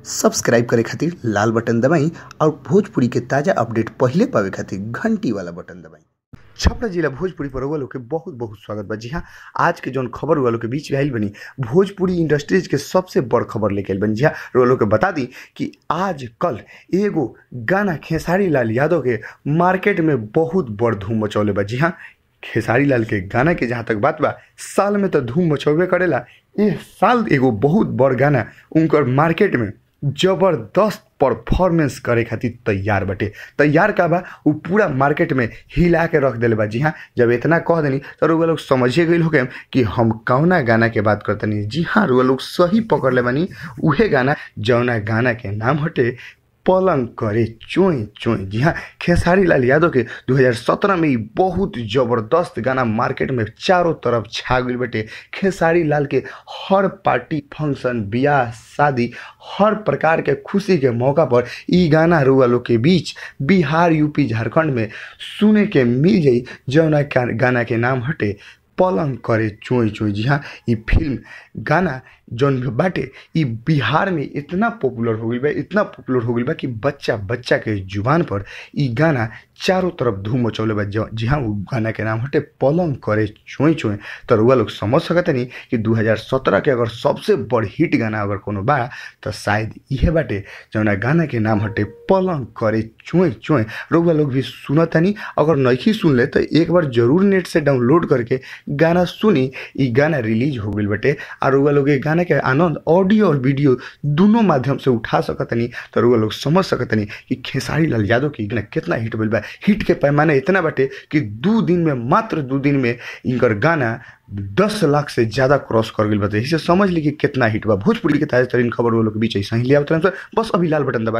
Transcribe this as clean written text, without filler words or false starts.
Subscribe करे खातिर लाल button दबाई और भोजपुरी के ताजा अपडेट पहले पावे खातिर घंटी वाला बटन दबाई। छपरा जिला भोजपुरी पर रउआ लोग के बहुत बहुत स्वागत बा। जी हाँ, आज के जौन खबर रउआ लोग के बीच में आइल बनी भोजपुरी इंडस्ट्रीज के सबसे बड़ खबर लेके आइल बनी। जी हाँ, रउआ लोग के बता दी कि आज कल एगो गाना खेसारी लाल यादव के मार्केट में बहुत बड़ धूम मचौले बा। जी हाँ, खेसारी लाल के गाना के जहाँ तक बात बा साल में तो धूम मचौबे करेला, ये साल एगो बहुत बड़ गाना उनकर मार्केट में जबरदस्त परफॉर्मेंस करे खातिर तैयार बटे। तैयार का बा वो पूरा मार्केट में हिला के रख दिले बा। जी हाँ, जब इतना कह देनी तो रुआ लोग समझे गई हो कि हम कौना गाना के बात करतनी। जी हाँ, रुआ लोग सही पकड़ ले बानी, उहे गाना जौना गाना के नाम हटे पलंग करे चोय चोय। जी हाँ, खेसारी लाल यादव के 2017 में ही बहुत जबरदस्त गाना मार्केट में चारों तरफ छा गई बटे। खेसारी लाल के हर पार्टी फंक्शन बियाह शादी हर प्रकार के खुशी के मौका पर ई गाना रुआ लोग के बीच बिहार यूपी झारखंड में सुने के मिल जाई जौना गाना के नाम हटे पलंग करे चोय चोय। जी हाँ, ये फिल्म गाना जौन बाटे ई बिहार में इतना पॉपुलर हो गई बा, इतना पॉपुलर हो गई बा कि बच्चा बच्चा के जुबान पर ई गाना चारों तरफ धूम मचौले बा। जी हाँ, वो गाना के नाम हटे पलंग करे चोय चोय। तो रुआ लोग समझ सकते नहीं कि 2017 के अगर सबसे बड़ हिट गाना अगर कोनो बा तो शायद इहे बाटे जौना गाना के नाम हटे पलंग करे चोय चोय। रुआ लोग भी सुनतनी, अगर नहीं सुन ले तो एक बार जरूर नेट से डाउनलोड करके गाना सुनी। ई गाना रिलीज हो गई बटे और रुआ लोग ये गाना के आनंद ऑडियो और वीडियो दोनों माध्यम से उठा सकतनी। तो रुआ लोग समझ सकतनी कि खेसारी लाल यादव की गाना कितना हिट भइल बा। हिट के पैमाना इतना बाटे कि 2 दिन में, मात्र 2 दिन में इनकर गाना 10 लाख से ज्यादा क्रॉस कर गई बाटे। इसे समझ ली कि कितना हिट बा। भोजपुरी के ताजा तरीन खबर वो लोग के बीच ऐसा ही ले आवत बस अभी लाल बटन दबा